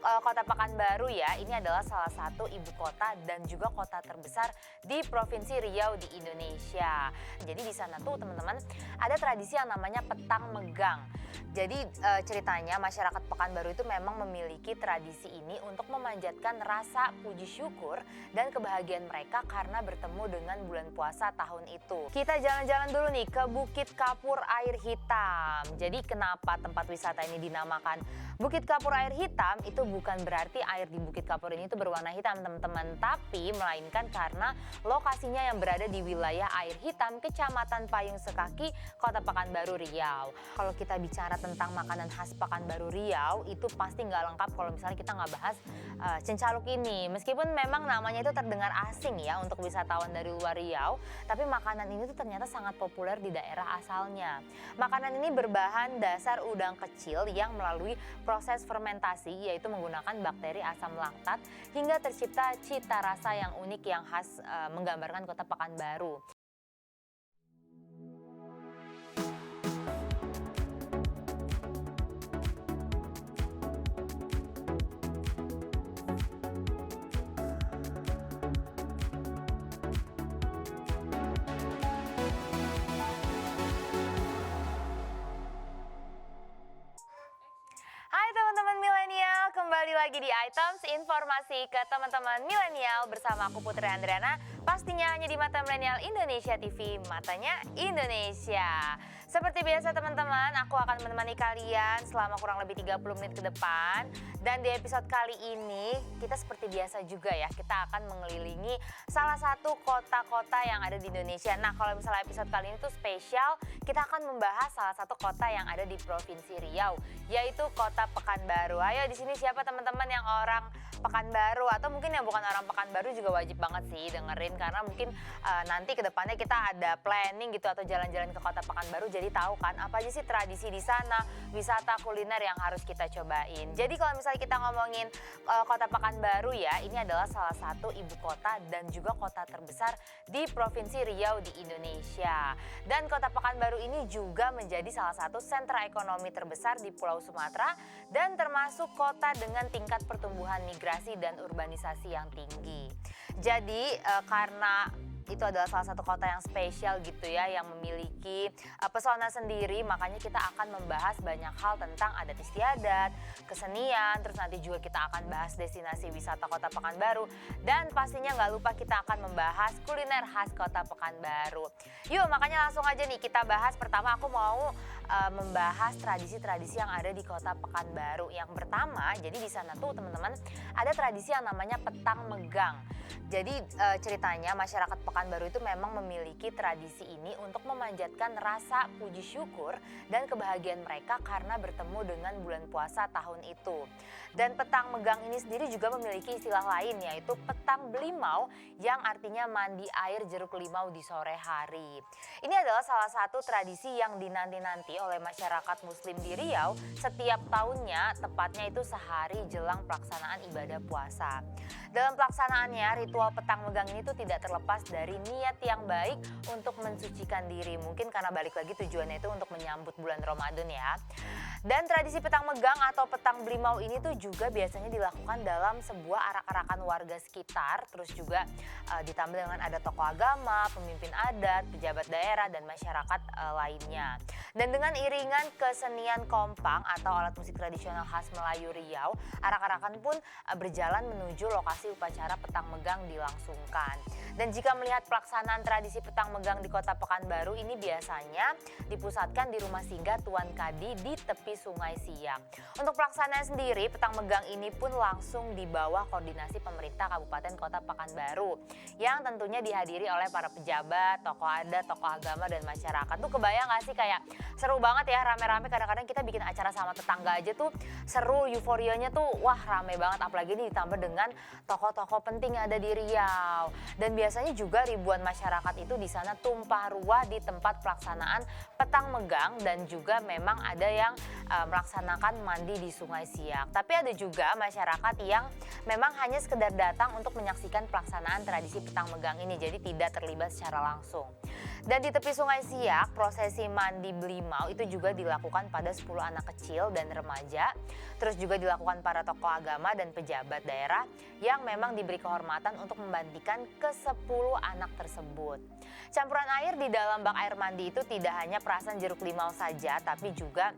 Kota Pekanbaru ya, ini adalah salah satu ibu kota dan juga kota terbesar di Provinsi Riau di Indonesia. Jadi di sana tuh teman-teman ada tradisi yang namanya Petang Megang. Jadi ceritanya masyarakat Pekanbaru itu memang memiliki tradisi ini untuk memanjatkan rasa puji syukur dan kebahagiaan mereka karena bertemu dengan bulan puasa tahun itu. Kita jalan-jalan dulu nih ke Bukit Kapur Air Hitam. Jadi kenapa tempat wisata ini dinamakan Bukit Kapur Air Hitam? Itu bukan berarti air di Bukit Kapur ini itu berwarna hitam teman-teman, tapi melainkan karena lokasinya yang berada di wilayah Air Hitam, Kecamatan Payung Sekaki, Kota Pekanbaru Riau. Kalau kita bicara tentang makanan khas Pekanbaru Riau, itu pasti nggak lengkap kalau misalnya kita nggak bahas cencaluk ini. Meskipun memang namanya itu terdengar asing ya untuk wisatawan dari luar Riau, tapi makanan ini tuh ternyata sangat populer di daerah asalnya. Makanan ini berbahan dasar udang kecil yang melalui proses fermentasi, yaitu menggunakan bakteri asam laktat hingga tercipta cita rasa yang unik yang khas menggambarkan kota Pekanbaru. Hai teman-teman milenial, kembali lagi di Items Informasi ke teman-teman milenial bersama aku Putri Andriana. Pastinya hanya di Mata Milenial Indonesia TV, matanya Indonesia. Seperti biasa teman-teman, aku akan menemani kalian selama kurang lebih 30 menit ke depan. Dan di episode kali ini, kita seperti biasa juga ya, kita akan mengelilingi salah satu kota-kota yang ada di Indonesia. Nah, kalau misalnya episode kali ini tuh spesial, kita akan membahas salah satu kota yang ada di Provinsi Riau, yaitu Kota Pekanbaru. Ayo di sini siapa teman-teman yang orang Pekanbaru atau mungkin yang bukan orang Pekanbaru juga wajib banget sih dengerin, karena mungkin nanti ke depannya kita ada planning gitu atau jalan-jalan ke Kota Pekanbaru, jadi tahu kan apa aja sih tradisi di sana, wisata kuliner yang harus kita cobain. Jadi kalau misalnya kita ngomongin Kota Pekanbaru ya, ini adalah salah satu ibu kota dan juga kota terbesar di Provinsi Riau di Indonesia. Dan Kota Pekanbaru ini juga menjadi salah satu sentra ekonomi terbesar di Pulau Sumatera dan termasuk kota dengan tingkat pertumbuhan migrasi dan urbanisasi yang tinggi. Jadi karena itu adalah salah satu kota yang spesial gitu ya, yang memiliki pesona sendiri, makanya kita akan membahas banyak hal tentang adat istiadat, kesenian, terus nanti juga kita akan bahas destinasi wisata Kota Pekanbaru, dan pastinya nggak lupa kita akan membahas kuliner khas Kota Pekanbaru. Yuk, makanya langsung aja nih kita bahas. Pertama aku mau membahas tradisi-tradisi yang ada di Kota Pekanbaru. Yang pertama, jadi di sana tuh teman-teman ada tradisi yang namanya Petang Megang. Jadi ceritanya masyarakat Pekanbaru itu memang memiliki tradisi ini untuk memanjatkan rasa puji syukur dan kebahagiaan mereka karena bertemu dengan bulan puasa tahun itu. Dan Petang Megang ini sendiri juga memiliki istilah lain, yaitu Petang Belimau, yang artinya mandi air jeruk limau di sore hari. Ini adalah salah satu tradisi yang dinanti-nanti oleh masyarakat muslim di Riau setiap tahunnya, tepatnya itu sehari jelang pelaksanaan ibadah puasa. Dalam pelaksanaannya, ritual Petang Megang ini tuh tidak terlepas dari niat yang baik untuk mensucikan diri. Mungkin karena balik lagi tujuannya itu untuk menyambut bulan Ramadan ya. Dan tradisi Petang Megang atau Petang Belimau ini tuh juga biasanya dilakukan dalam sebuah arak-arakan warga sekitar. Terus juga ditambah dengan ada tokoh agama, pemimpin adat, pejabat daerah, dan masyarakat lainnya. Dan dengan iringan kesenian kompang atau alat musik tradisional khas Melayu Riau, arak-arakan pun berjalan menuju lokasi upacara Petang Megang dilangsungkan. Dan jika melihat pelaksanaan tradisi Petang Megang di Kota Pekanbaru ini biasanya dipusatkan di rumah singgah Tuan Kadi di tepi Sungai Siak. Untuk pelaksanaan sendiri, Petang Megang ini pun langsung di bawah koordinasi pemerintah Kabupaten Kota Pekanbaru, yang tentunya dihadiri oleh para pejabat, tokoh adat, tokoh agama, dan masyarakat. Tuh kebayang gak sih, kayak seru banget ya, rame-rame. Kadang-kadang kita bikin acara sama tetangga aja tuh seru, euforianya tuh wah rame banget, apalagi ini ditambah dengan tokoh-tokoh penting yang ada di Riau. Dan biasanya juga ribuan masyarakat itu di sana tumpah ruah di tempat pelaksanaan Petang Megang, dan juga memang ada yang melaksanakan mandi di Sungai Siak. Tapi ada juga masyarakat yang memang hanya sekedar datang untuk menyaksikan pelaksanaan tradisi petang megang ini, jadi tidak terlibat secara langsung. Dan di tepi Sungai Siak, prosesi mandi Belimau itu juga dilakukan pada 10 anak kecil dan remaja. Terus juga dilakukan para tokoh agama dan pejabat daerah yang memang diberi kehormatan untuk membantikan ke-10 anak tersebut. Campuran air di dalam bak air mandi itu tidak hanya perasan jeruk limau saja, tapi juga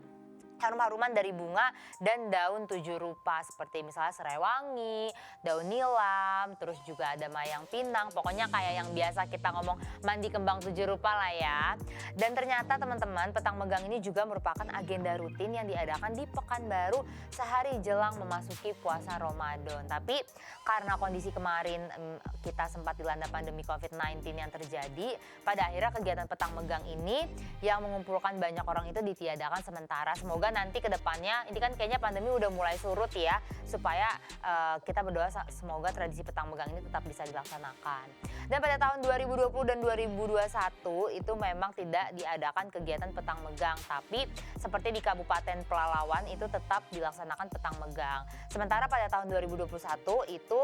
harum-haruman dari bunga dan daun 7 rupa seperti misalnya serai wangi, daun nilam, terus juga ada mayang pinang. Pokoknya kayak yang biasa kita ngomong mandi kembang 7 rupa lah ya. Dan ternyata teman-teman, petang megang ini juga merupakan agenda rutin yang diadakan di Pekanbaru sehari jelang memasuki puasa Ramadan. Tapi karena kondisi kemarin kita sempat dilanda pandemi COVID-19 yang terjadi, pada akhirnya kegiatan petang megang ini yang mengumpulkan banyak orang itu ditiadakan sementara. Semoga nanti ke depannya, ini kan kayaknya pandemi udah mulai surut ya, supaya kita berdoa semoga tradisi petang megang ini tetap bisa dilaksanakan. Dan pada tahun 2020 dan 2021 itu memang tidak diadakan kegiatan petang megang, tapi seperti di Kabupaten Pelalawan itu tetap dilaksanakan petang megang. Sementara pada tahun 2021 itu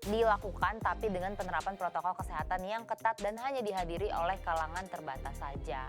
dilakukan tapi dengan penerapan protokol kesehatan yang ketat dan hanya dihadiri oleh kalangan terbatas saja.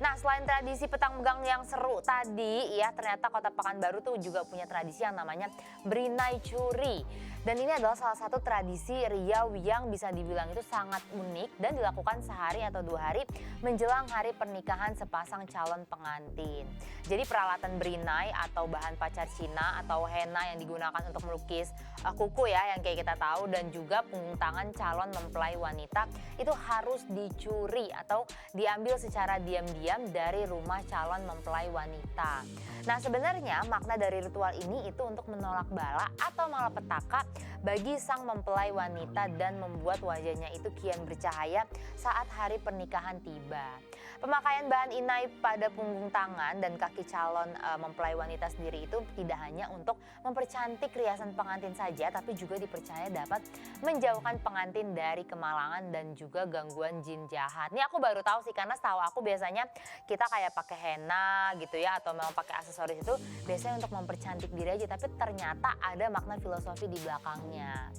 Nah, selain tradisi petang megang yang seru tadi ya, ternyata Kota Pekanbaru tuh juga punya tradisi yang namanya Berinai Curi. Dan ini adalah salah satu tradisi Riau yang bisa dibilang itu sangat unik dan dilakukan sehari atau 2 hari menjelang hari pernikahan sepasang calon pengantin. Jadi peralatan berinai atau bahan pacar Cina atau henna yang digunakan untuk melukis kuku ya yang kayak kita tahu, dan juga punggung tangan calon mempelai wanita itu harus dicuri atau diambil secara diam-diam dari rumah calon mempelai wanita. Nah, sebenarnya makna dari ritual ini itu untuk menolak bala atau malapetaka bagi sang mempelai wanita dan membuat wajahnya itu kian bercahaya saat hari pernikahan tiba. Pemakaian bahan inai pada punggung tangan dan kaki calon mempelai wanita sendiri itu tidak hanya untuk mempercantik riasan pengantin saja, tapi juga dipercaya dapat menjauhkan pengantin dari kemalangan dan juga gangguan jin jahat. Ini aku baru tahu sih, karena setahu aku biasanya kita kayak pakai henna gitu ya, atau memang pakai aksesoris itu biasanya untuk mempercantik diri aja, tapi ternyata ada makna filosofi di belakangnya.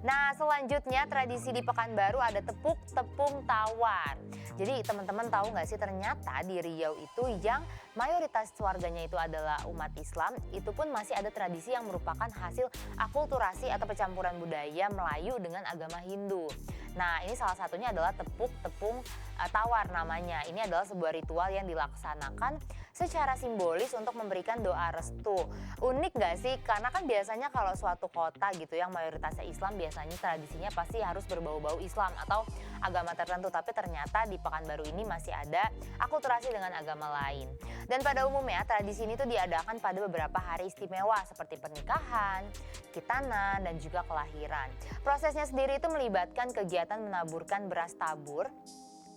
Nah, selanjutnya tradisi di Pekanbaru ada tepuk tepung tawar. Jadi teman-teman tahu nggak sih, ternyata di Riau itu yang mayoritas warganya itu adalah umat Islam, itu pun masih ada tradisi yang merupakan hasil akulturasi atau percampuran budaya Melayu dengan agama Hindu. Nah, ini salah satunya adalah tepuk tepung tawar namanya. Ini adalah sebuah ritual yang dilaksanakan secara simbolis untuk memberikan doa restu. Unik gak sih? Karena kan biasanya kalau suatu kota gitu yang mayoritasnya Islam, biasanya tradisinya pasti harus berbau-bau Islam atau agama tertentu. Tapi ternyata di Pekanbaru ini masih ada akulturasi dengan agama lain. Dan pada umumnya tradisi ini tuh diadakan pada beberapa hari istimewa seperti pernikahan, khitanan, dan juga kelahiran. Prosesnya sendiri itu melibatkan kegiatan menaburkan beras tabur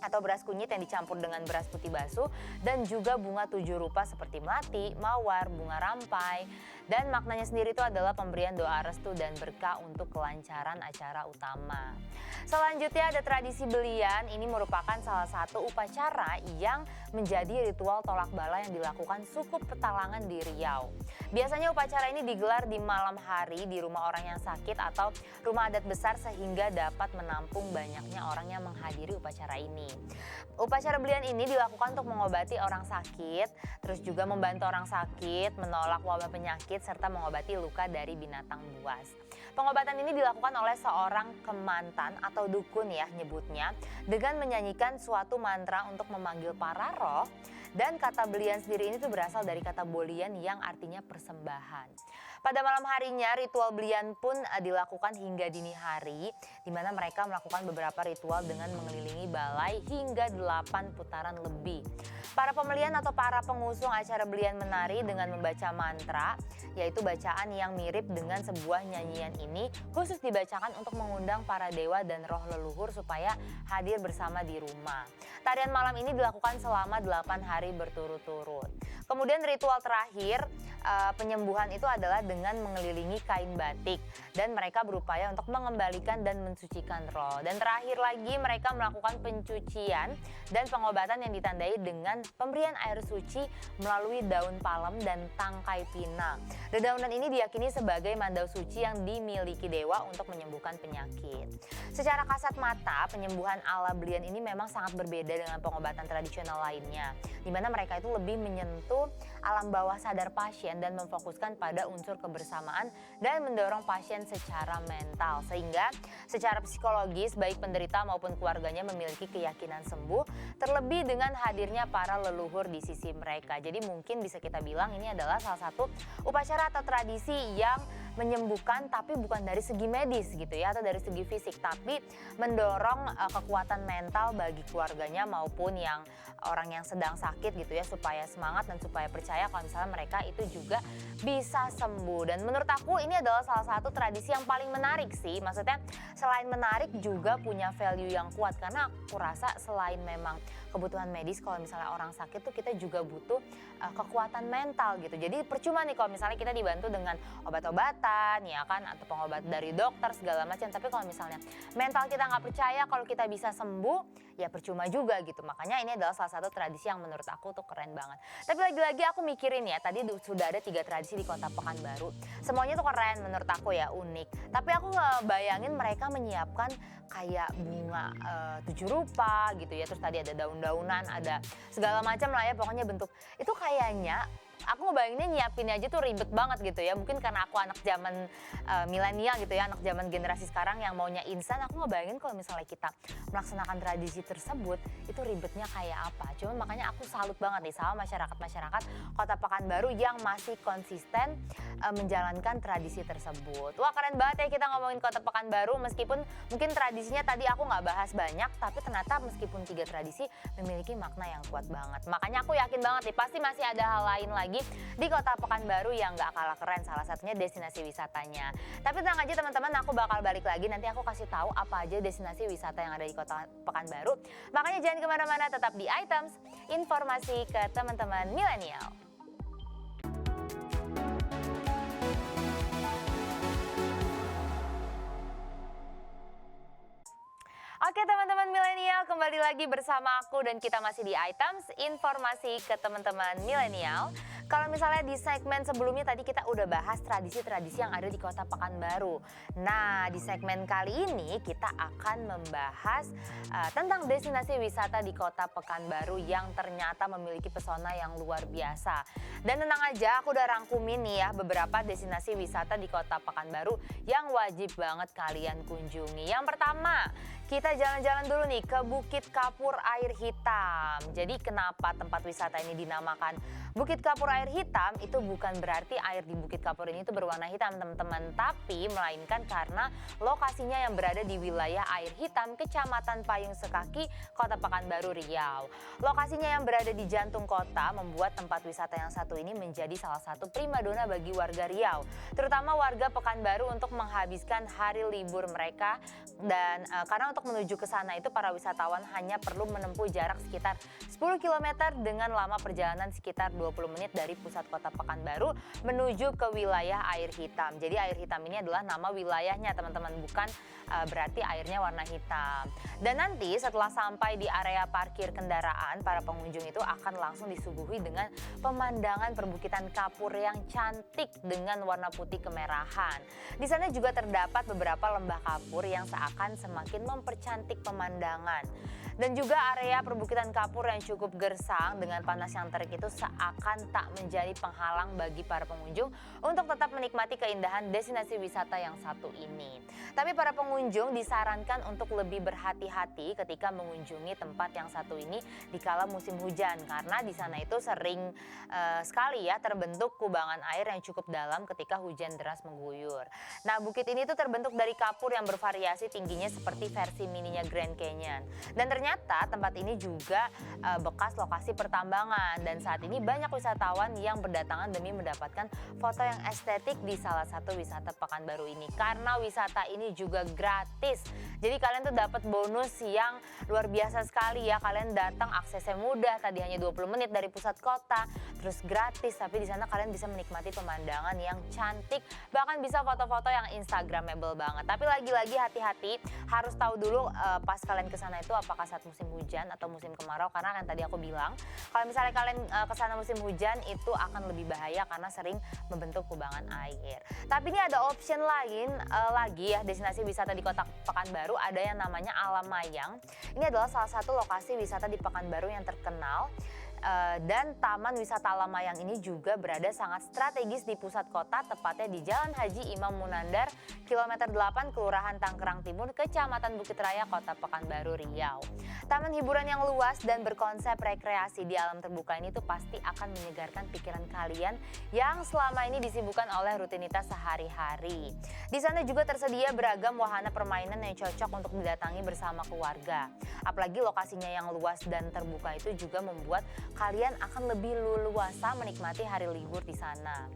atau beras kunyit yang dicampur dengan beras putih basuh dan juga bunga 7 rupa seperti melati, mawar, bunga rampai. Dan maknanya sendiri itu adalah pemberian doa restu dan berkah untuk kelancaran acara utama. Selanjutnya ada tradisi belian. Ini merupakan salah satu upacara yang menjadi ritual tolak bala yang dilakukan suku Petalangan di Riau. Biasanya upacara ini digelar di malam hari di rumah orang yang sakit atau rumah adat besar sehingga dapat menampung banyaknya orang yang menghadiri upacara ini. Upacara belian ini dilakukan untuk mengobati orang sakit, terus juga membantu orang sakit, menolak wabah penyakit, serta mengobati luka dari binatang buas. Pengobatan ini dilakukan oleh seorang kemantan atau dukun ya nyebutnya, dengan menyanyikan suatu mantra untuk memanggil para roh. Dan kata belian sendiri ini tuh berasal dari kata bolian yang artinya persembahan. Pada malam harinya ritual belian pun dilakukan hingga dini hari, di mana mereka melakukan beberapa ritual dengan mengelilingi balai hingga 8 putaran lebih. Para pemelian atau para pengusung acara belian menari dengan membaca mantra, yaitu bacaan yang mirip dengan sebuah nyanyian ini khusus dibacakan untuk mengundang para dewa dan roh leluhur supaya hadir bersama di rumah. Tarian malam ini dilakukan selama 8 hari berturut-turut. Kemudian ritual terakhir penyembuhan itu adalah dengan mengelilingi kain batik dan mereka berupaya untuk mengembalikan dan mensucikan roh. Dan terakhir lagi mereka melakukan pencucian dan pengobatan yang ditandai dengan pemberian air suci melalui daun palem dan tangkai pinang. Dedaunan ini diyakini sebagai mandau suci yang dimiliki dewa untuk menyembuhkan penyakit. Secara kasat mata, penyembuhan ala Belian ini memang sangat berbeda dengan pengobatan tradisional lainnya, di mana mereka itu lebih menyentuh alam bawah sadar pasien dan memfokuskan pada unsur kebersamaan dan mendorong pasien secara mental, sehingga secara psikologis baik penderita maupun keluarganya memiliki keyakinan sembuh, terlebih dengan hadirnya para leluhur di sisi mereka. Jadi mungkin bisa kita bilang ini adalah salah satu upacara atau tradisi yang menyembuhkan tapi bukan dari segi medis gitu ya, atau dari segi fisik, tapi mendorong kekuatan mental bagi keluarganya maupun yang orang yang sedang sakit gitu ya, supaya semangat dan supaya percaya kalau misalnya mereka itu juga bisa sembuh. Dan menurut aku ini adalah salah satu tradisi yang paling menarik sih, maksudnya selain menarik juga punya value yang kuat, karena aku rasa selain memang kebutuhan medis, kalau misalnya orang sakit tuh kita juga butuh kekuatan mental gitu. Jadi percuma nih kalau misalnya kita dibantu dengan obat-obatan ya kan, atau pengobat dari dokter segala macam, tapi kalau misalnya mental kita nggak percaya kalau kita bisa sembuh, ya percuma juga gitu. Makanya ini adalah salah satu tradisi yang menurut aku tuh keren banget. Tapi lagi-lagi aku mikirin ya, tadi sudah ada 3 tradisi di Kota Pekanbaru. Semuanya tuh keren menurut aku ya, unik. Tapi aku nggak bayangin mereka menyiapkan kayak bunga 7 rupa gitu ya. Terus tadi ada daun-daunan, ada segala macam lah ya, pokoknya bentuk. Itu kayaknya aku ngebayanginnya nyiapinnya aja tuh ribet banget gitu ya. Mungkin karena aku anak zaman milenial gitu ya, anak zaman generasi sekarang yang maunya instan. Aku ngebayangin kalau misalnya kita melaksanakan tradisi tersebut itu ribetnya kayak apa. Cuma makanya aku salut banget nih sama masyarakat-masyarakat Kota Pekanbaru yang masih konsisten menjalankan tradisi tersebut. Wah, keren banget ya kita ngomongin Kota Pekanbaru, meskipun mungkin tradisinya tadi aku nggak bahas banyak, tapi ternyata meskipun 3 tradisi memiliki makna yang kuat banget. Makanya aku yakin banget nih pasti masih ada hal lain lagi di Kota Pekanbaru yang gak kalah keren, salah satunya destinasi wisatanya. Tapi tenang aja teman-teman, aku bakal balik lagi, nanti aku kasih tahu apa aja destinasi wisata yang ada di Kota Pekanbaru. Makanya jangan kemana-mana, tetap di Items, informasi ke teman-teman milenial. Oke teman-teman milenial, kembali lagi bersama aku dan kita masih di Items, informasi ke teman-teman milenial. Kalau misalnya di segmen sebelumnya tadi kita udah bahas tradisi-tradisi yang ada di Kota Pekanbaru. Nah, di segmen kali ini kita akan membahas tentang destinasi wisata di Kota Pekanbaru yang ternyata memiliki pesona yang luar biasa. Dan tenang aja, aku udah rangkumin nih ya beberapa destinasi wisata di Kota Pekanbaru yang wajib banget kalian kunjungi. Yang pertama, kita jalan-jalan dulu nih ke Bukit Kapur Air Hitam. Jadi kenapa tempat wisata ini dinamakan Bukit Kapur Air Hitam? Itu bukan berarti air di Bukit Kapur ini itu berwarna hitam teman-teman, tapi melainkan karena lokasinya yang berada di wilayah Air Hitam, Kecamatan Payung Sekaki, Kota Pekanbaru, Riau. Lokasinya yang berada di jantung kota membuat tempat wisata yang satu ini menjadi salah satu primadona bagi warga Riau, terutama warga Pekanbaru untuk menghabiskan hari libur mereka. Dan karena untuk menuju ke sana itu para wisatawan hanya perlu menempuh jarak sekitar 10 km dengan lama perjalanan sekitar 20 menit dari pusat Kota Pekanbaru menuju ke wilayah Air Hitam. Jadi Air Hitam ini adalah nama wilayahnya teman-teman, bukan berarti airnya warna hitam. Dan nanti setelah sampai di area parkir kendaraan, para pengunjung itu akan langsung disuguhi dengan pemandangan perbukitan kapur yang cantik dengan warna putih kemerahan. Di sana juga terdapat beberapa lembah kapur yang seakan semakin mempercantik pemandangan. Dan juga area perbukitan kapur yang cukup gersang dengan panas yang terik itu seakan tak menjadi penghalang bagi para pengunjung untuk tetap menikmati keindahan destinasi wisata yang satu ini. Tapi para pengunjung disarankan untuk lebih berhati-hati ketika mengunjungi tempat yang satu ini di kala musim hujan, karena di sana itu sering sekali ya terbentuk kubangan air yang cukup dalam ketika hujan deras mengguyur. Nah, bukit ini tuh terbentuk dari kapur yang bervariasi tingginya seperti versi mininya Grand Canyon. Dan ternyata tempat ini juga bekas lokasi pertambangan, dan saat ini banyak wisatawan wisatawan yang berdatangan demi mendapatkan foto yang estetik di salah satu wisata Pekanbaru ini. Karena wisata ini juga gratis. Jadi kalian tuh dapat bonus yang luar biasa sekali ya. Kalian datang aksesnya mudah, tadi hanya 20 menit dari pusat kota, terus gratis. Tapi di sana kalian bisa menikmati pemandangan yang cantik, bahkan bisa foto-foto yang instagramable banget. Tapi lagi-lagi hati-hati, harus tahu dulu pas kalian ke sana itu apakah saat musim hujan atau musim kemarau, karena kan tadi aku bilang kalau misalnya kalian ke sana musim hujan itu akan lebih bahaya karena sering membentuk kubangan air. Tapi ini ada option lain lagi ya, destinasi wisata di Kota Pekanbaru, ada yang namanya Alam Mayang. Ini adalah salah satu lokasi wisata di Pekanbaru yang terkenal. Dan Taman Wisata Alam Mayang ini juga berada sangat strategis di pusat kota, tepatnya di Jalan Haji Imam Munandar, kilometer 8, Kelurahan Tanggerang Timur, Kecamatan Bukit Raya, Kota Pekanbaru, Riau. Taman hiburan yang luas dan berkonsep rekreasi di alam terbuka ini tuh pasti akan menyegarkan pikiran kalian yang selama ini disibukkan oleh rutinitas sehari-hari. Di sana juga tersedia beragam wahana permainan yang cocok untuk didatangi bersama keluarga. Apalagi lokasinya yang luas dan terbuka itu juga membuat kalian akan lebih leluasa menikmati hari libur di sana.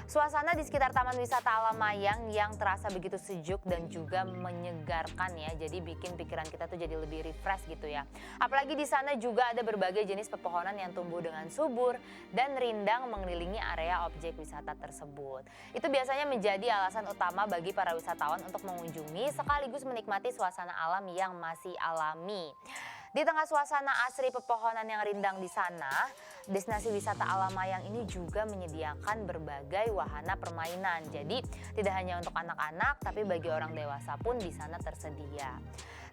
Suasana di sekitar Taman Wisata Alam Mayang yang terasa begitu sejuk dan juga menyegarkan ya. Jadi bikin pikiran kita tuh jadi lebih refresh gitu ya. Apalagi di sana juga ada berbagai jenis pepohonan yang tumbuh dengan subur dan rindang mengelilingi area objek wisata tersebut. Itu biasanya menjadi alasan utama bagi para wisatawan untuk mengunjungi sekaligus menikmati suasana alam yang masih alami. Di tengah suasana asri pepohonan yang rindang di sana, destinasi wisata Alam Mayang ini juga menyediakan berbagai wahana permainan. Jadi tidak hanya untuk anak-anak, tapi bagi orang dewasa pun di sana tersedia.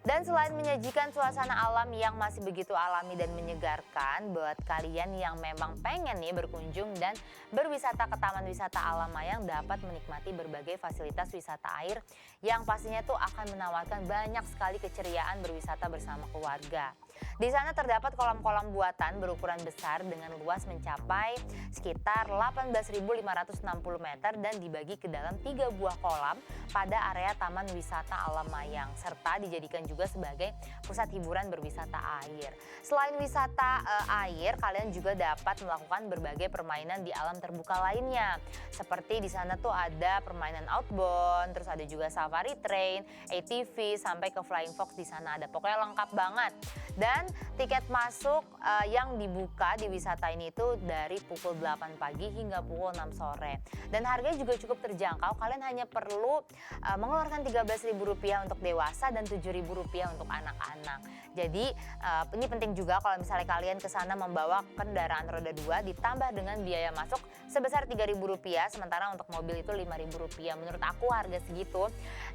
Dan selain menyajikan suasana alam yang masih begitu alami dan menyegarkan, buat kalian yang memang pengen nih berkunjung dan berwisata ke Taman Wisata Alam Mayang dapat menikmati berbagai fasilitas wisata air yang pastinya tuh akan menawarkan banyak sekali keceriaan berwisata bersama keluarga. Di sana terdapat kolam-kolam buatan berukuran besar dengan luas mencapai sekitar 18.560 meter dan dibagi ke dalam 3 buah kolam pada area Taman Wisata Alam Mayang, serta dijadikan juga sebagai pusat hiburan berwisata air. Selain wisata air, kalian juga dapat melakukan berbagai permainan di alam terbuka lainnya. Seperti di sana tuh ada permainan outbound, terus ada juga safari train, ATV, sampai ke flying fox di sana ada. Pokoknya lengkap banget. Dan tiket masuk yang dibuka di wisata ini itu dari pukul 8 pagi hingga pukul 6 sore. Dan harganya juga cukup terjangkau, kalian hanya perlu mengeluarkan Rp13.000 untuk dewasa dan Rp7.000 untuk anak-anak. Jadi ini penting juga kalau misalnya kalian ke sana membawa kendaraan roda 2 ditambah dengan biaya masuk sebesar Rp3.000, sementara untuk mobil itu Rp5.000. Menurut aku harga segitu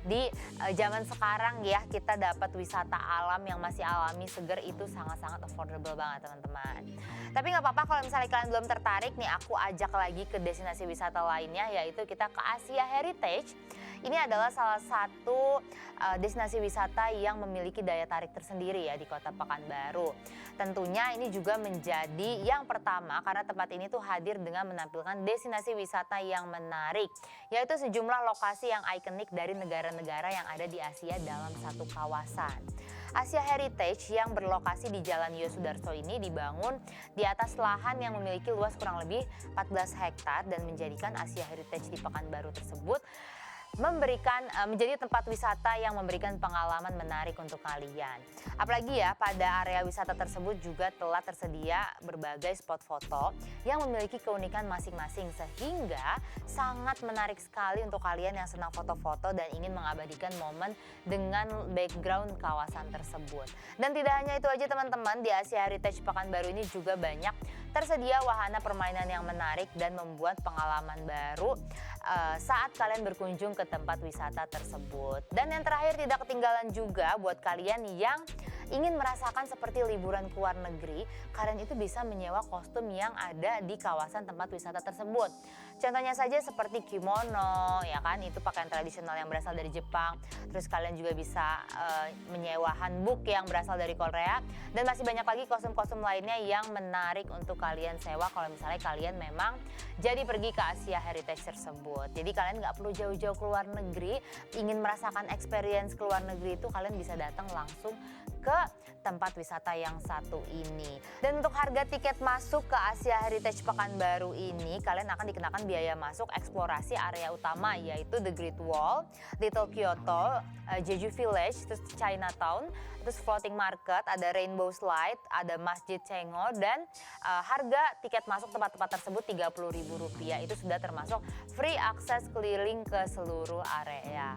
di zaman sekarang ya, kita dapat wisata alam yang masih alami seger itu sangat-sangat affordable banget teman-teman. Tapi nggak apa-apa kalau misalnya kalian belum tertarik nih, aku ajak lagi ke destinasi wisata lainnya, yaitu kita ke Asia Heritage. Ini adalah salah satu destinasi wisata yang memiliki daya tarik tersendiri ya di Kota Pekanbaru. Tentunya ini juga menjadi yang pertama karena tempat ini tuh hadir dengan menampilkan destinasi wisata yang menarik, yaitu sejumlah lokasi yang ikonik dari negara-negara yang ada di Asia dalam satu kawasan. Asia Heritage yang berlokasi di Jalan Yosudarso ini dibangun di atas lahan yang memiliki luas kurang lebih 14 hektar dan menjadikan Asia Heritage di Pekanbaru tersebut menjadi tempat wisata yang memberikan pengalaman menarik untuk kalian. Apalagi ya, pada area wisata tersebut juga telah tersedia berbagai spot foto yang memiliki keunikan masing-masing, sehingga sangat menarik sekali untuk kalian yang senang foto-foto dan ingin mengabadikan momen dengan background kawasan tersebut. Dan tidak hanya itu aja teman-teman, di Asia Heritage Pekanbaru ini juga banyak tersedia wahana permainan yang menarik dan membuat pengalaman baru saat kalian berkunjung ke tempat wisata tersebut. Dan yang terakhir tidak ketinggalan juga buat kalian yang ingin merasakan seperti liburan ke luar negeri, kalian itu bisa menyewa kostum yang ada di kawasan tempat wisata tersebut. Contohnya saja seperti kimono, ya kan, itu pakaian tradisional yang berasal dari Jepang. Terus kalian juga bisa menyewa hanbok yang berasal dari Korea, dan masih banyak lagi kostum-kostum lainnya yang menarik untuk kalian sewa kalau misalnya kalian memang jadi pergi ke Asia Heritage tersebut. Jadi kalian nggak perlu jauh-jauh ke luar negeri, ingin merasakan experience ke luar negeri itu kalian bisa datang langsung ke tempat wisata yang satu ini. Dan untuk harga tiket masuk ke Asia Heritage Pekanbaru ini, kalian akan dikenakan biaya masuk eksplorasi area utama yaitu The Great Wall, Little Kyoto, Jeju Village, terus Chinatown, terus floating market, ada rainbow slide, ada Masjid Cengho, dan harga tiket masuk tempat-tempat tersebut Rp30.000. Itu sudah termasuk free akses keliling ke seluruh area.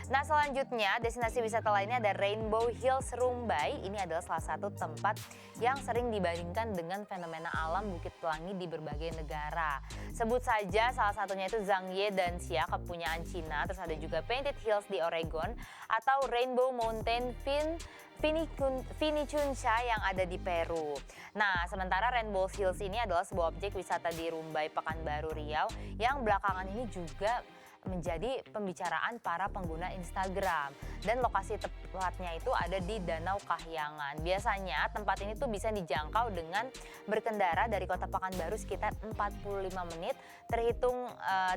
Nah, selanjutnya destinasi wisata lainnya ada Rainbow Hills Rumbai. Ini adalah salah satu tempat yang sering dibandingkan dengan fenomena alam Bukit Pelangi di berbagai negara. Sebut saja salah satunya itu Zhangye dan Xia, kepunyaan Cina. Terus ada juga Painted Hills di Oregon atau Rainbow Mountain Vinicuncha yang ada di Peru. Nah, sementara Rainbow Hills ini adalah sebuah objek wisata di Rumbai, Pekanbaru, Riau yang belakangan ini juga menjadi pembicaraan para pengguna Instagram. Dan lokasi tepatnya itu ada di Danau Kahyangan. Biasanya tempat ini tuh bisa dijangkau dengan berkendara dari kota Pekanbaru sekitar 45 menit, terhitung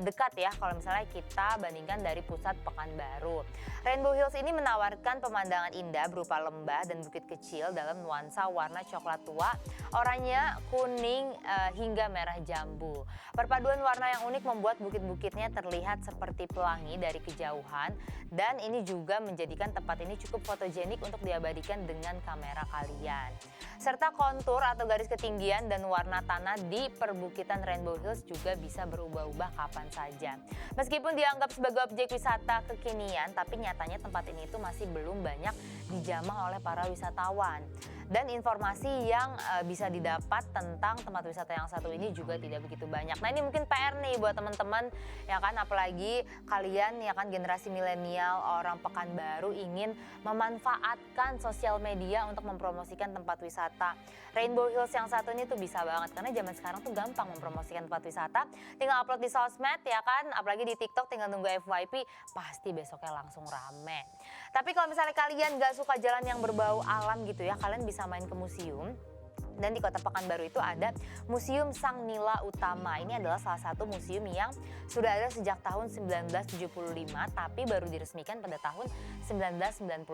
dekat ya kalau misalnya kita bandingkan dari pusat Pekanbaru. Rainbow Hills ini menawarkan pemandangan indah berupa lembah dan bukit kecil dalam nuansa warna coklat tua, oranye, kuning, hingga merah jambu. Perpaduan warna yang unik membuat bukit-bukitnya terlihat seperti pelangi dari kejauhan, dan ini juga menjadikan tempat ini cukup fotogenik untuk diabadikan dengan kamera kalian. Serta kontur atau garis ketinggian dan warna tanah di perbukitan Rainbow Hills juga bisa berubah-ubah kapan saja. Meskipun dianggap sebagai objek wisata kekinian, tapi nyatanya tempat ini itu masih belum banyak dijamah oleh para wisatawan. Dan informasi yang bisa didapat tentang tempat wisata yang satu ini juga tidak begitu banyak. Nah, ini mungkin PR nih buat teman-teman ya kan, apalagi kalian ya kan generasi milenial, orang Pekanbaru ingin memanfaatkan sosial media untuk mempromosikan tempat wisata. Rainbow Hills yang satu ini tuh bisa banget karena zaman sekarang tuh gampang mempromosikan tempat wisata. Tinggal upload di sosmed ya kan, apalagi di TikTok tinggal nunggu FYP, pasti besoknya langsung rame. Tapi kalau misalnya kalian gak suka jalan yang berbau alam gitu ya, kalian bisa main ke museum. Dan di kota Pekanbaru itu ada Museum Sang Nila Utama. Ini adalah salah satu museum yang sudah ada sejak tahun 1975 tapi baru diresmikan pada tahun 1991.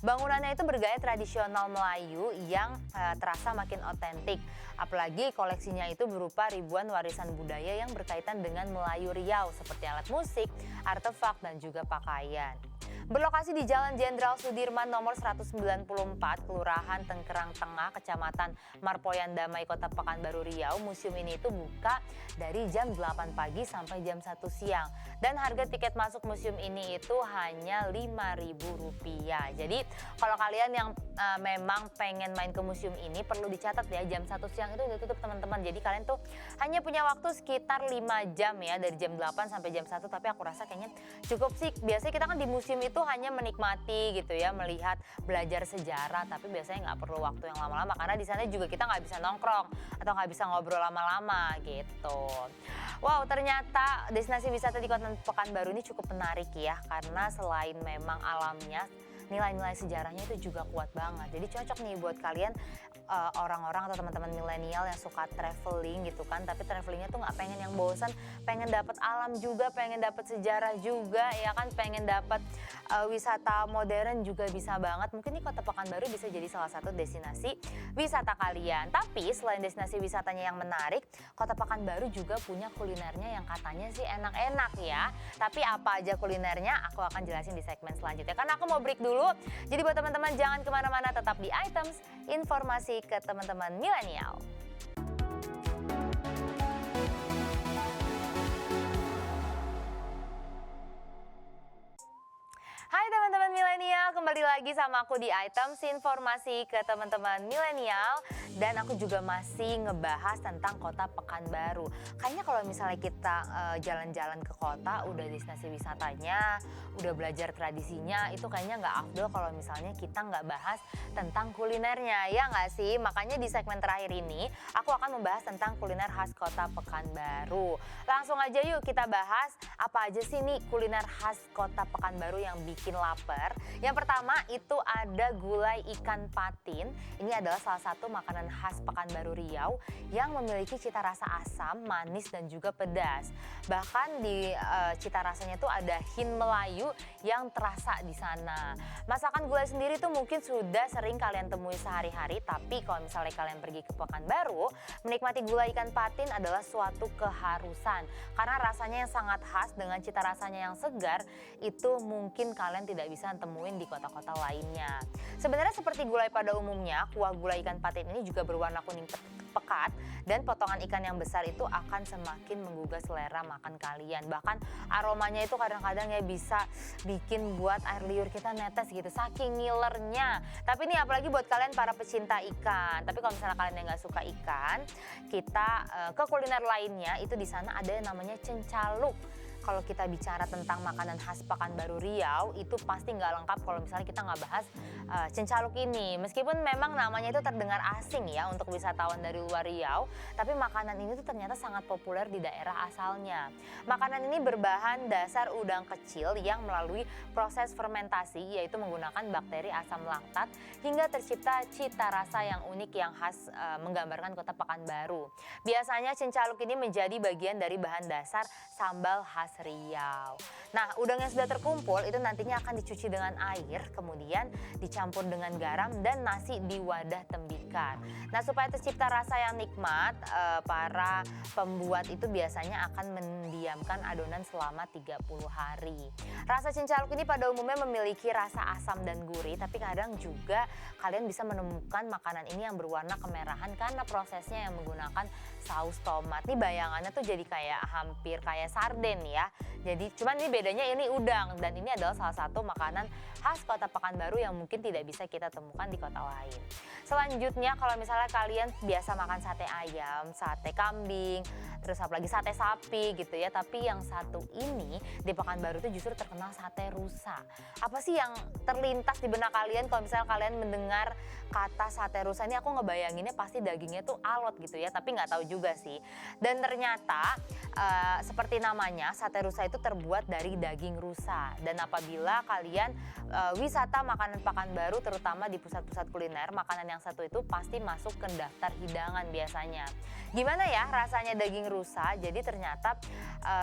Bangunannya itu bergaya tradisional Melayu yang terasa makin otentik. Apalagi koleksinya itu berupa ribuan warisan budaya yang berkaitan dengan Melayu Riau seperti alat musik, artefak, dan juga pakaian. Berlokasi di Jalan Jenderal Sudirman nomor 194, Kelurahan Tengkerang Tengah, Kecamatan Marpoyan Damai, Kota Pekanbaru, Riau, museum ini itu buka dari jam 8 pagi sampai jam 1 siang. Dan harga tiket masuk museum ini itu hanya Rp5.000. Jadi kalau kalian yang memang pengen main ke museum ini perlu dicatat ya, jam 1 siang itu udah tutup teman-teman. Jadi kalian tuh hanya punya waktu sekitar 5 jam ya, dari jam 8 sampai jam 1, tapi aku rasa kayaknya cukup sih. Biasanya kita kan di museum itu hanya menikmati gitu ya, melihat, belajar sejarah, tapi biasanya nggak perlu waktu yang lama-lama karena di sana juga kita nggak bisa nongkrong atau nggak bisa ngobrol lama-lama gitu. Wow, ternyata destinasi wisata di Kota Pekanbaru ini cukup menarik ya, karena selain memang alamnya, nilai-nilai sejarahnya itu juga kuat banget. Jadi cocok nih buat kalian orang-orang atau teman-teman milenial yang suka traveling gitu kan, tapi travelingnya tuh nggak pengen yang bosan, pengen dapat alam juga, pengen dapat sejarah juga ya kan, pengen dapat wisata modern juga bisa banget. Mungkin nih Kota Pekanbaru bisa jadi salah satu destinasi wisata kalian. Tapi selain destinasi wisatanya yang menarik, Kota Pekanbaru juga punya kulinernya yang katanya sih enak-enak ya. Tapi apa aja kulinernya aku akan jelasin di segmen selanjutnya, karena aku mau break dulu. Jadi buat teman-teman jangan kemana-mana, tetap di Items, informasi ke teman-teman milenial. Hai teman-teman milenial, kembali lagi sama aku di Items, informasi ke teman-teman milenial. Dan aku juga masih ngebahas tentang Kota Pekanbaru. Kayaknya kalau misalnya kita jalan-jalan ke kota, udah destinasi wisatanya, udah belajar tradisinya, itu kayaknya nggak afdol kalau misalnya kita nggak bahas tentang kulinernya, ya nggak sih? Makanya di segmen terakhir ini, aku akan membahas tentang kuliner khas Kota Pekanbaru. Langsung aja yuk kita bahas apa aja sih nih kuliner khas Kota Pekanbaru yang bikin lapar. Yang pertama pertama itu ada gulai ikan patin. Ini adalah salah satu makanan khas Pekanbaru Riau yang memiliki cita rasa asam, manis dan juga pedas. Bahkan di cita rasanya itu ada hint Melayu yang terasa di sana. Masakan gulai sendiri tuh mungkin sudah sering kalian temui sehari-hari, tapi kalau misalnya kalian pergi ke Pekanbaru, menikmati gulai ikan patin adalah suatu keharusan. Karena rasanya yang sangat khas dengan cita rasanya yang segar, itu mungkin kalian tidak bisa temuin di kota-kota lainnya. Sebenarnya seperti gulai pada umumnya, kuah gulai ikan patin ini juga berwarna kuning pekat dan potongan ikan yang besar itu akan semakin menggugah selera makan kalian. Bahkan aromanya itu kadang-kadang ya bisa bikin buat air liur kita netes gitu, saking ngilernya. Tapi ini apalagi buat kalian para pecinta ikan. Tapi kalau misalnya kalian yang nggak suka ikan, kita ke kuliner lainnya itu di sana ada yang namanya cencaluk. Kalau kita bicara tentang makanan khas Pekanbaru Riau, itu pasti nggak lengkap kalau misalnya kita nggak bahas cencaluk ini. Meskipun memang namanya itu terdengar asing ya untuk wisatawan dari luar Riau, tapi makanan ini tuh ternyata sangat populer di daerah asalnya. Makanan ini berbahan dasar udang kecil yang melalui proses fermentasi, yaitu menggunakan bakteri asam laktat hingga tercipta cita rasa yang unik yang khas menggambarkan kota Pekanbaru. Biasanya cencaluk ini menjadi bagian dari bahan dasar sambal khas Riau. Nah, udang yang sudah terkumpul itu nantinya akan dicuci dengan air, kemudian dicampur dengan garam dan nasi di wadah tembikar. Nah, supaya tercipta rasa yang nikmat, para pembuat itu biasanya akan mendiamkan adonan selama 30 hari. Rasa cencaluk ini pada umumnya memiliki rasa asam dan gurih, tapi kadang juga kalian bisa menemukan makanan ini yang berwarna kemerahan karena prosesnya yang menggunakan saus tomat. Ini bayangannya tuh jadi kayak hampir kayak sarden ya. Jadi cuman ini bedanya ini udang dan ini adalah salah satu makanan khas kota Pekanbaru yang mungkin tidak bisa kita temukan di kota lain. Selanjutnya kalau misalnya kalian biasa makan sate ayam, sate kambing, terus apalagi sate sapi gitu ya. Tapi yang satu ini di Pekanbaru itu justru terkenal sate rusa. Apa sih yang terlintas di benak kalian kalau misalnya kalian mendengar kata sate rusa ini? Aku ngebayanginnya pasti dagingnya tuh alot gitu ya, tapi nggak tahu juga sih. Dan ternyata seperti namanya, sate rusa itu terbuat dari daging rusa. Dan apabila kalian wisata makanan Pekanbaru terutama di pusat-pusat kuliner, makanan yang satu itu pasti masuk ke daftar hidangan biasanya. Gimana ya rasanya daging rusa? Jadi ternyata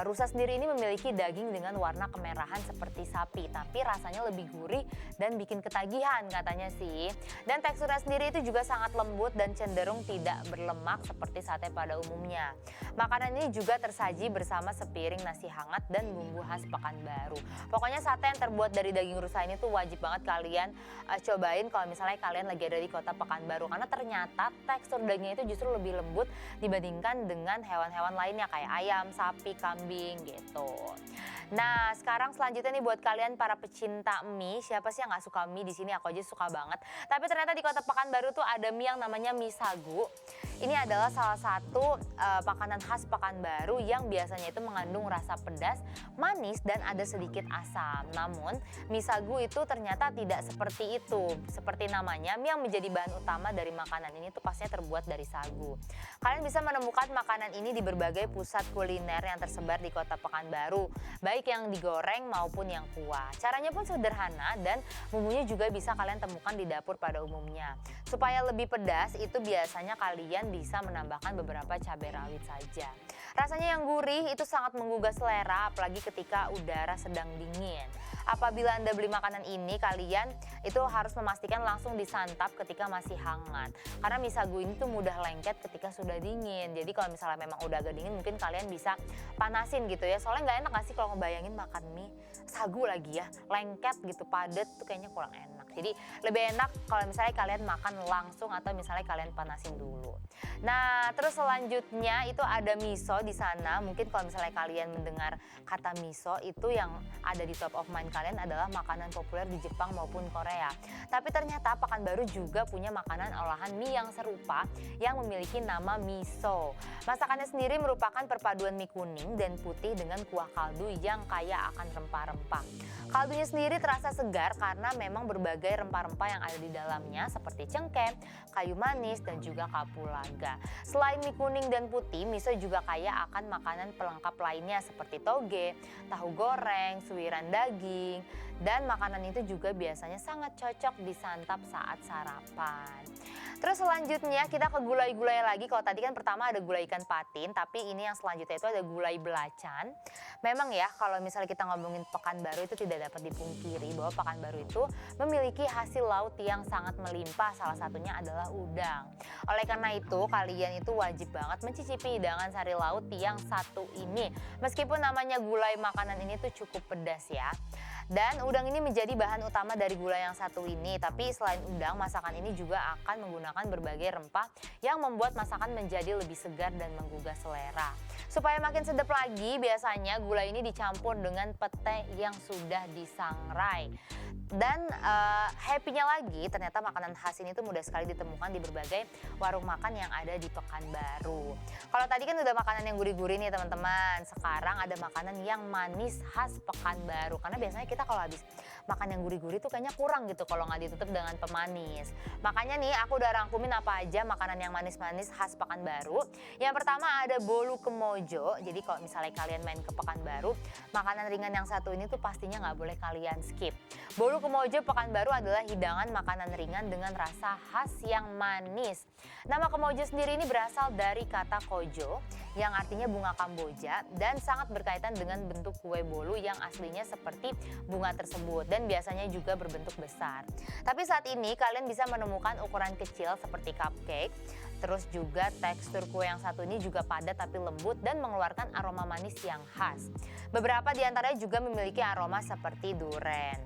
rusa sendiri ini memiliki daging dengan warna kemerahan seperti sapi, tapi rasanya lebih gurih dan bikin ketagihan katanya sih. Dan teksturnya sendiri itu juga sangat lembut dan cenderung tidak berlemak seperti sate pada umumnya. Makanan ini juga tersaji bersama sepiring nasi hangat dan bumbu khas Pekanbaru. Pokoknya sate yang terbuat dari daging rusa ini tuh wajib banget kalian cobain kalau misalnya kalian lagi ada di kota Pekanbaru, karena ternyata tekstur dagingnya itu justru lebih lembut dibandingkan dengan hewan-hewan lainnya kayak ayam, sapi, kambing gitu. Nah, sekarang selanjutnya nih buat kalian para pecinta mie, siapa sih yang nggak suka mie? Di sini aku aja suka banget. Tapi ternyata di kota Pekanbaru tuh ada mie yang namanya mie sagu. Ini adalah salah satu makanan khas Pekanbaru yang biasanya itu mengandung rasa pedas, manis dan ada sedikit asam. Namun mie sagu itu ternyata tidak seperti itu. Seperti namanya, mie yang menjadi bahan utama dari makanan ini tuh pastinya terbuat dari sagu. Kalian bisa menemukan makanan ini di berbagai pusat kuliner yang tersebar di kota Pekanbaru, baik yang digoreng maupun yang kuah. Caranya pun sederhana dan bumbunya juga bisa kalian temukan di dapur pada umumnya. Supaya lebih pedas itu biasanya kalian bisa menambahkan beberapa cabai rawit saja. Rasanya yang gurih itu sangat menggugah selera apalagi ketika udara sedang dingin. Apabila Anda beli makanan ini, kalian itu harus memastikan langsung disantap ketika masih hangat. Karena mie sagu ini tuh mudah lengket ketika sudah dingin. Jadi kalau misalnya memang udah agak dingin, mungkin kalian bisa panasin gitu ya. Soalnya nggak enak nggak sih kalau ngebayangin makan mie sagu lagi ya, lengket gitu, padat tuh kayaknya kurang enak. Jadi lebih enak kalau misalnya kalian makan langsung atau misalnya kalian panasin dulu. Nah, terus selanjutnya itu ada miso di sana. Mungkin kalau misalnya kalian mendengar kata miso, itu yang ada di top of mind kalian adalah makanan populer di Jepang maupun Korea. Tapi ternyata Pekanbaru juga punya makanan olahan mie yang serupa yang memiliki nama miso. Masakannya sendiri merupakan perpaduan mie kuning dan putih dengan kuah kaldu yang kaya akan rempah-rempah. Kaldunya sendiri terasa segar karena memang berbagai rempah-rempah yang ada di dalamnya seperti cengkeh, kayu manis, dan juga kapulaga. Selain mie kuning dan putih, miso juga kaya akan makanan pelengkap lainnya seperti toge, tahu goreng, suiran daging, Dan makanan itu juga biasanya sangat cocok disantap saat sarapan. Terus selanjutnya kita ke gulai-gulai lagi. Kalau tadi kan pertama ada gulai ikan patin, tapi ini yang selanjutnya itu ada gulai belacan. Memang ya kalau misalnya kita ngomongin Pekanbaru itu tidak dapat dipungkiri bahwa Pekanbaru itu memiliki hasil laut yang sangat melimpah, salah satunya adalah udang. Oleh karena itu kalian itu wajib banget mencicipi hidangan sari laut yang satu ini. Meskipun namanya gulai, makanan ini tuh cukup pedas ya. Dan udang ini menjadi bahan utama dari gulai yang satu ini. Tapi selain udang, masakan ini juga akan menggunakan berbagai rempah yang membuat masakan menjadi lebih segar dan menggugah selera. Supaya makin sedap lagi, biasanya gulai ini dicampur dengan pete yang sudah disangrai. Dan happy-nya lagi, ternyata makanan khas ini tuh mudah sekali ditemukan di berbagai warung makan yang ada di Pekanbaru. Kalau tadi kan udah makanan yang gurih-gurih nih teman-teman, sekarang ada makanan yang manis khas Pekanbaru. Karena biasanya kita kalau habis makan yang gurih-gurih tuh kayaknya kurang gitu kalau nggak ditutup dengan pemanis. Makanya nih aku udah rangkumin apa aja makanan yang manis-manis khas Pekanbaru. Yang pertama ada bolu kemojo. Jadi kalau misalnya kalian main ke Pekanbaru, makanan ringan yang satu ini tuh pastinya nggak boleh kalian skip. Bolu kemojo Pekanbaru adalah hidangan makanan ringan dengan rasa khas yang manis. Nama kemojo sendiri ini berasal dari kata kojo yang artinya bunga kamboja dan sangat berkaitan dengan bentuk kue bolu yang aslinya seperti bunga tersebut dan biasanya juga berbentuk besar. Tapi saat ini kalian bisa menemukan ukuran kecil seperti cupcake. Terus juga tekstur kue yang satu ini juga padat tapi lembut dan mengeluarkan aroma manis yang khas. Beberapa di antaranya juga memiliki aroma seperti duren.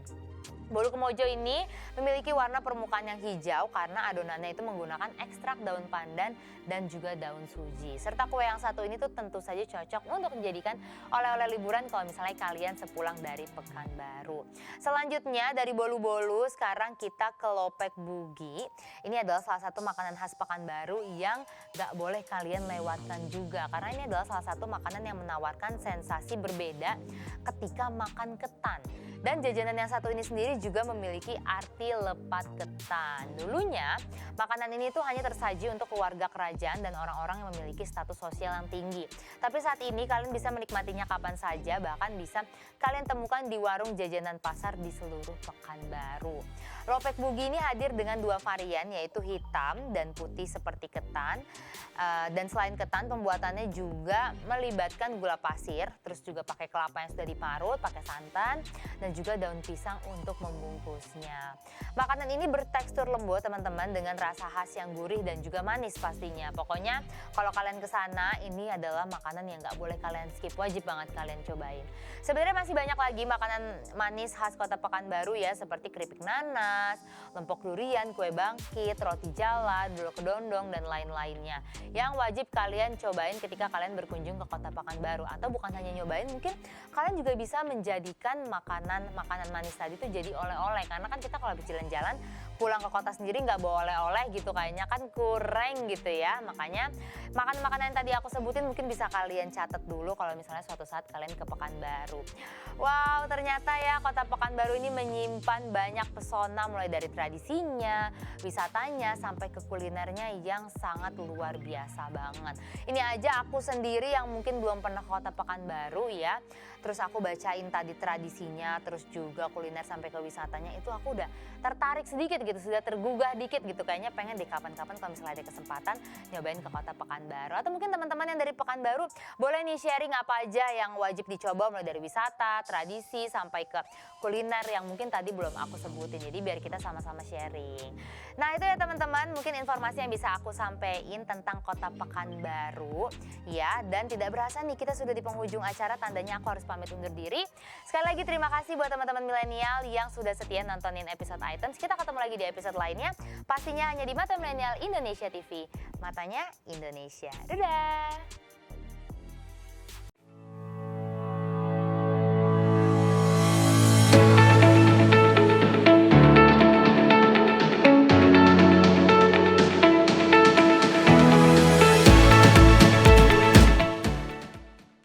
Bolu kemojo ini memiliki warna permukaan yang hijau karena adonannya itu menggunakan ekstrak daun pandan dan juga daun suji. Serta kue yang satu ini tuh tentu saja cocok untuk dijadikan oleh-oleh liburan kalau misalnya kalian sepulang dari Pekanbaru. Selanjutnya dari bolu-bolu sekarang kita ke lopek bugi. Ini adalah salah satu makanan khas Pekanbaru yang gak boleh kalian lewatkan juga. Karena ini adalah salah satu makanan yang menawarkan sensasi berbeda ketika makan ketan. Dan jajanan yang satu ini sendiri juga memiliki arti lepat ketan. Dulunya, makanan ini tuh hanya tersaji untuk keluarga kerajaan dan orang-orang yang memiliki status sosial yang tinggi. Tapi saat ini kalian bisa menikmatinya kapan saja, bahkan bisa kalian temukan di warung jajanan pasar di seluruh Pekanbaru. Lopek bugi ini hadir dengan dua varian, yaitu hitam dan putih seperti ketan. Dan selain ketan, pembuatannya juga melibatkan gula pasir, terus juga pakai kelapa yang sudah diparut, pakai santan, dan juga daun pisang untuk membungkusnya. Makanan ini bertekstur lembut teman-teman dengan rasa khas yang gurih dan juga manis pastinya. Pokoknya kalau kalian ke sana, ini adalah makanan yang gak boleh kalian skip, wajib banget kalian cobain. Sebenarnya masih banyak lagi makanan manis khas Kota Pekanbaru ya, seperti keripik nanas, lempok durian, kue bangkit, roti jala, dodol kedondong, dan lain-lainnya. Yang wajib kalian cobain ketika kalian berkunjung ke Kota Pekanbaru. Atau bukan hanya nyobain, mungkin kalian juga bisa menjadikan makanan manis tadi itu jadi oleh-oleh. Karena kan kita kalau habis jalan-jalan pulang ke kota sendiri nggak bawa oleh-oleh gitu, kayaknya kan kurang gitu ya. Makanya makanan-makanan yang tadi aku sebutin mungkin bisa kalian catat dulu kalau misalnya suatu saat kalian ke Pekanbaru. Wow, ternyata ya Kota Pekanbaru ini menyimpan banyak pesona, mulai dari tradisinya, wisatanya, sampai ke kulinernya yang sangat luar biasa banget. Ini aja aku sendiri yang mungkin belum pernah ke Kota Pekanbaru ya. Terus aku bacain tadi tradisinya, terus juga kuliner sampai ke wisatanya, itu aku udah tertarik sedikit gitu, sudah tergugah dikit gitu. Kayaknya pengen di kapan-kapan kalau misalnya ada kesempatan nyobain ke Kota Pekanbaru. Atau mungkin teman-teman yang dari Pekanbaru boleh nih sharing apa aja yang wajib dicoba, mulai dari wisata, tradisi, sampai ke kuliner yang mungkin tadi belum aku sebutin. Jadi biar kita sama-sama sharing. Nah itu ya teman-teman, mungkin informasi yang bisa aku sampaikan tentang Kota Pekanbaru ya. Dan tidak berasa nih kita sudah di penghujung acara, tandanya aku harus pamit undur diri. Sekali lagi terima kasih buat teman-teman milenial yang sudah setia nontonin episode Items. Kita ketemu lagi di episode lainnya, pastinya hanya di Mata Milenial Indonesia TV. Matanya Indonesia. Dadah!